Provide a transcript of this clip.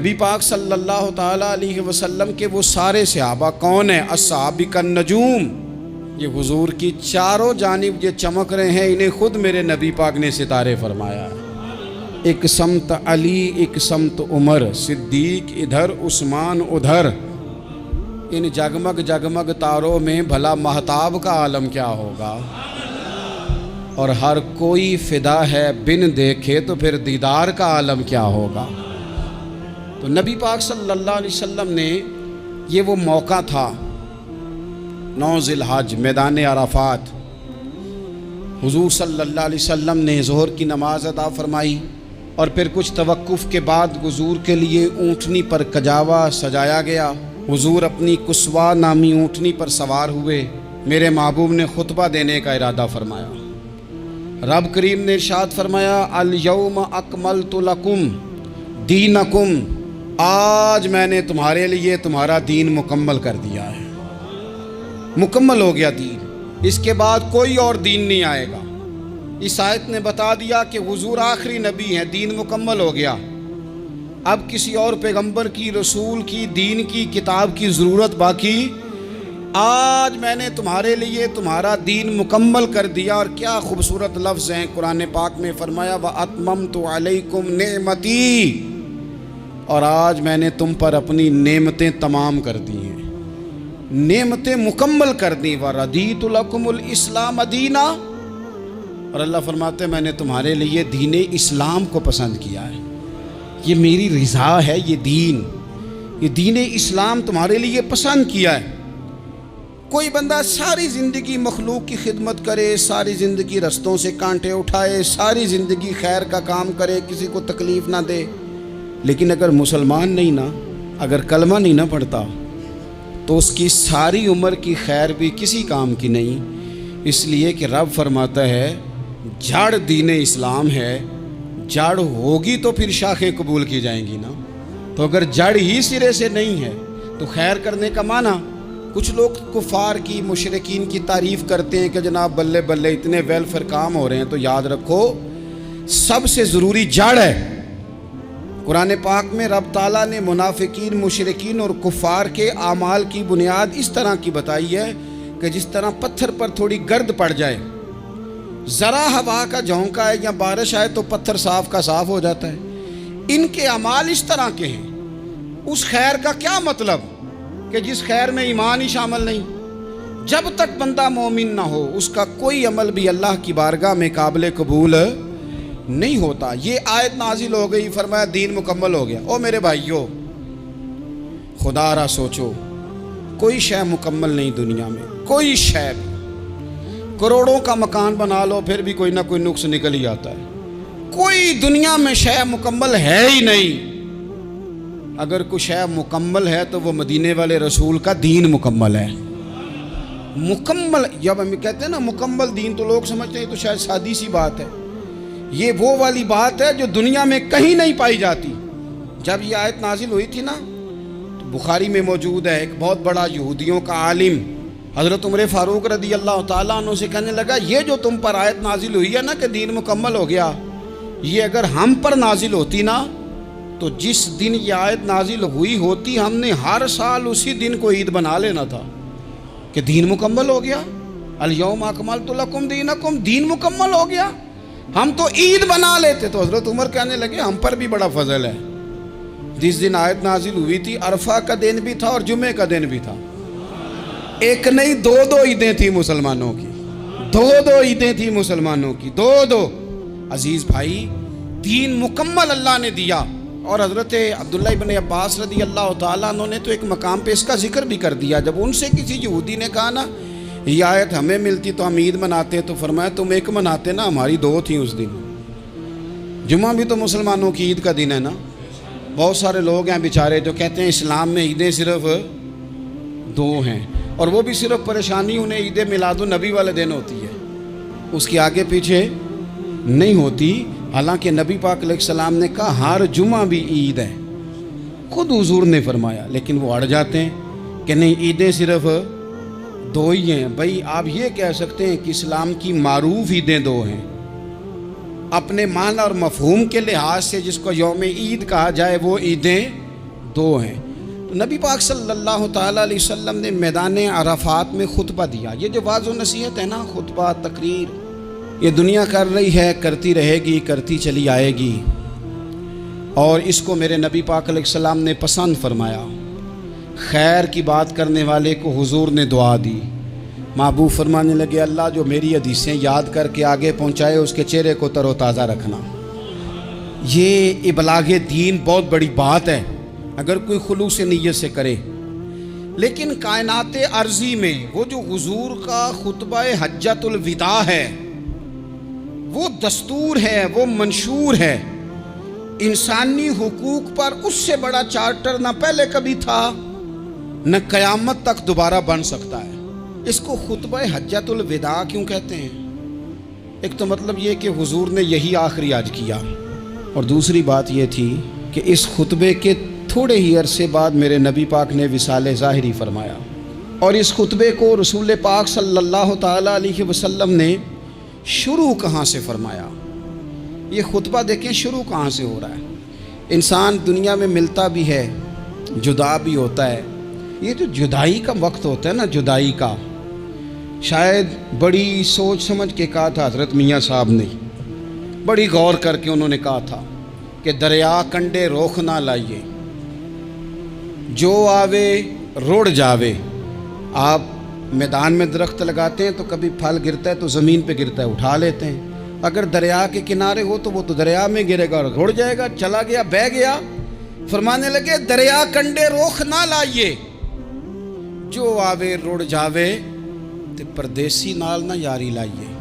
نبی پاک صلی اللہ تعالیٰ علیہ وسلم کے وہ سارے صحابہ کون ہیں؟ السابق النجوم، یہ حضور کی چاروں جانب یہ چمک رہے ہیں، انہیں خود میرے نبی پاک نے ستارے فرمایا۔ ایک سمت علی، ایک سمت عمر، صدیق ادھر، عثمان ادھر، ان جگمگ جگمگ تاروں میں بھلا مہتاب کا عالم کیا ہوگا؟ اور ہر کوئی فدا ہے بن دیکھے تو پھر دیدار کا عالم کیا ہوگا؟ تو نبی پاک صلی اللہ علیہ وسلم نے یہ وہ موقع تھا 9 ذی الحج میدان عرفات، حضور صلی اللہ علیہ وسلم نے ظہر کی نماز ادا فرمائی اور پھر کچھ توقف کے بعد حضور کے لیے اونٹنی پر کجاوا سجایا گیا۔ حضور اپنی کسوا نامی اونٹنی پر سوار ہوئے، میرے محبوب نے خطبہ دینے کا ارادہ فرمایا۔ رب کریم نے ارشاد فرمایا الیوم اکملت لکم دینکم، آج میں نے تمہارے لیے تمہارا دین مکمل کر دیا ہے، مکمل ہو گیا دین، اس کے بعد کوئی اور دین نہیں آئے گا۔ اس آیت نے بتا دیا کہ حضور آخری نبی ہیں، دین مکمل ہو گیا، اب کسی اور پیغمبر کی، رسول کی، دین کی، کتاب کی ضرورت باقی۔ آج میں نے تمہارے لیے تمہارا دین مکمل کر دیا۔ اور کیا خوبصورت لفظ ہیں قرآن پاک میں فرمایا وَأَتْمَمْتُ عَلَيْكُمْ نِعْمَتِي، اور آج میں نے تم پر اپنی نعمتیں تمام کر دی ہیں، نعمتیں مکمل کر دی۔ وَرَضِيتُ لَكُمُ الْإِسْلَامَ دِينًا، اور اللہ فرماتے ہیں میں نے تمہارے لیے دین اسلام کو پسند کیا ہے، یہ میری رضا ہے، یہ دین اسلام تمہارے لیے پسند کیا ہے۔ کوئی بندہ ساری زندگی مخلوق کی خدمت کرے، ساری زندگی رستوں سے کانٹے اٹھائے، ساری زندگی خیر کا کام کرے، کسی کو تکلیف نہ دے، لیکن اگر مسلمان نہیں نا، اگر کلمہ نہیں نہ پڑھتا تو اس کی ساری عمر کی خیر بھی کسی کام کی نہیں۔ اس لیے کہ رب فرماتا ہے جڑ دین اسلام ہے، جڑ ہوگی تو پھر شاخیں قبول کی جائیں گی نا، تو اگر جڑ ہی سرے سے نہیں ہے تو خیر کرنے کا معنی۔ کچھ لوگ کفار کی، مشرکین کی تعریف کرتے ہیں کہ جناب بلے بلے اتنے ویلفیئر کام ہو رہے ہیں، تو یاد رکھو سب سے ضروری جڑ ہے۔ قرآن پاک میں رب تعالیٰ نے منافقین، مشرکین اور کفار کے اعمال کی بنیاد اس طرح کی بتائی ہے کہ جس طرح پتھر پر تھوڑی گرد پڑ جائے، ذرا ہوا کا جھونکا ہے یا بارش آئے تو پتھر صاف کا صاف ہو جاتا ہے۔ ان کے اعمال اس طرح کے ہیں۔ اس خیر کا کیا مطلب کہ جس خیر میں ایمان ہی شامل نہیں؟ جب تک بندہ مومن نہ ہو اس کا کوئی عمل بھی اللہ کی بارگاہ میں قابل قبول نہیں ہوتا۔ یہ آیت نازل ہو گئی، فرمایا دین مکمل ہو گیا۔ او میرے بھائیو، خدا را سوچو، کوئی شے مکمل نہیں دنیا میں، کوئی شے بھی۔ کروڑوں کا مکان بنا لو پھر بھی کوئی نہ کوئی نقص نکل ہی آتا ہے۔ کوئی دنیا میں شے مکمل ہے ہی نہیں۔ اگر کوئی شے مکمل ہے تو وہ مدینے والے رسول کا دین مکمل ہے۔ مکمل، جب ہم کہتے ہیں نا مکمل دین، تو لوگ سمجھتے ہیں تو شاید سادی سی بات ہے۔ یہ وہ والی بات ہے جو دنیا میں کہیں نہیں پائی جاتی۔ جب یہ آیت نازل ہوئی تھی نا، تو بخاری میں موجود ہے، ایک بہت بڑا یہودیوں کا عالم حضرت عمر فاروق رضی اللہ تعالیٰ عنہ سے کہنے لگا یہ جو تم پر آیت نازل ہوئی ہے نا کہ دین مکمل ہو گیا، یہ اگر ہم پر نازل ہوتی نا تو جس دن یہ آیت نازل ہوئی ہوتی ہم نے ہر سال اسی دن کو عید بنا لینا تھا کہ دین مکمل ہو گیا۔ الیوم اکملت لکم دینکم، دین مکمل ہو گیا، ہم تو عید بنا لیتے۔ تو حضرت عمر کہنے لگے ہم پر بھی بڑا فضل ہے، جس دن آیت نازل ہوئی تھی عرفہ کا دن بھی تھا اور جمعے کا دن بھی تھا، ایک نہیں دو عیدیں تھیں مسلمانوں کی، دو عیدیں تھیں مسلمانوں کی، دو۔ عزیز بھائی، دین مکمل اللہ نے دیا۔ اور حضرت عبداللہ ابن عباس رضی اللہ تعالیٰ عنہ نے تو ایک مقام پہ اس کا ذکر بھی کر دیا۔ جب ان سے کسی یہودی نے کہا نا یہ آیت ہمیں ملتی تو ہم عید مناتے، تو فرمایا تم ایک مناتے نا، ہماری 2 تھیں اس دن۔ جمعہ بھی تو مسلمانوں کی عید کا دن ہے نا۔ بہت سارے لوگ ہیں بیچارے جو کہتے ہیں اسلام میں عیدیں صرف 2 ہیں، اور وہ بھی صرف پریشانی انہیں عید میلاد النبی والے دن ہوتی ہے، اس کے آگے پیچھے نہیں ہوتی۔ حالانکہ نبی پاک علیہ السلام نے کہا ہر جمعہ بھی عید ہے، خود حضور نے فرمایا، لیکن وہ اڑ جاتے ہیں کہ نہیں عیدیں صرف 2 ہی ہیں۔ بھائی آپ یہ کہہ سکتے ہیں کہ اسلام کی معروف عیدیں 2 ہیں، اپنے معنی اور مفہوم کے لحاظ سے جس کو یوم عید کہا جائے وہ عیدیں دو ہیں۔ نبی پاک صلی اللہ تعالیٰ علیہ وسلم نے میدان عرفات میں خطبہ دیا۔ یہ جو وعظ و نصیحت ہے نا، خطبہ تقریر، یہ دنیا کر رہی ہے، کرتی رہے گی، کرتی چلی آئے گی، اور اس کو میرے نبی پاک علیہ السلام نے پسند فرمایا۔ خیر کی بات کرنے والے کو حضور نے دعا دی۔ محبوب فرمانے لگے اللہ جو میری حدیثیں یاد کر کے آگے پہنچائے اس کے چہرے کو تر و تازہ رکھنا۔ یہ ابلاغ دین بہت بڑی بات ہے اگر کوئی خلوص نیت سے کرے، لیکن کائنات ارضی میں وہ جو حضور کا خطبہ حجۃ الوداع ہے، وہ دستور ہے، وہ منشور ہے۔ انسانی حقوق پر اس سے بڑا چارٹر نہ پہلے کبھی تھا نہ قیامت تک دوبارہ بن سکتا ہے۔ اس کو خطبہ حجۃ الوداع کیوں کہتے ہیں؟ ایک تو مطلب یہ کہ حضور نے یہی آخری حج کیا، اور دوسری بات یہ تھی کہ اس خطبے کے تھوڑے ہی عرصے بعد میرے نبی پاک نے وصال ظاہری فرمایا، اور اس خطبے کو رسول پاک صلی اللہ تعالیٰ علیہ وسلم نے شروع کہاں سے فرمایا؟ یہ خطبہ دیکھیں شروع کہاں سے ہو رہا ہے۔ انسان دنیا میں ملتا بھی ہے، جدا بھی ہوتا ہے۔ یہ جو جدائی کا وقت ہوتا ہے نا، جدائی کا، شاید بڑی سوچ سمجھ کے کہا تھا حضرت میاں صاحب نے، بڑی غور کر کے انہوں نے کہا تھا کہ دریا کنڈے روخ نہ لائیے، جو آوے روڑ جاوے۔ آپ میدان میں درخت لگاتے ہیں تو کبھی پھل گرتا ہے تو زمین پہ گرتا ہے، اٹھا لیتے ہیں۔ اگر دریا کے کنارے ہو تو وہ تو دریا میں گرے گا اور روڑ جائے گا، چلا گیا، بہہ گیا۔ فرمانے لگے دریا کنڈے روخ نہ لائیے، جو آوے روڑ جاوے تے پردیسی نال نہ یاری لائیے۔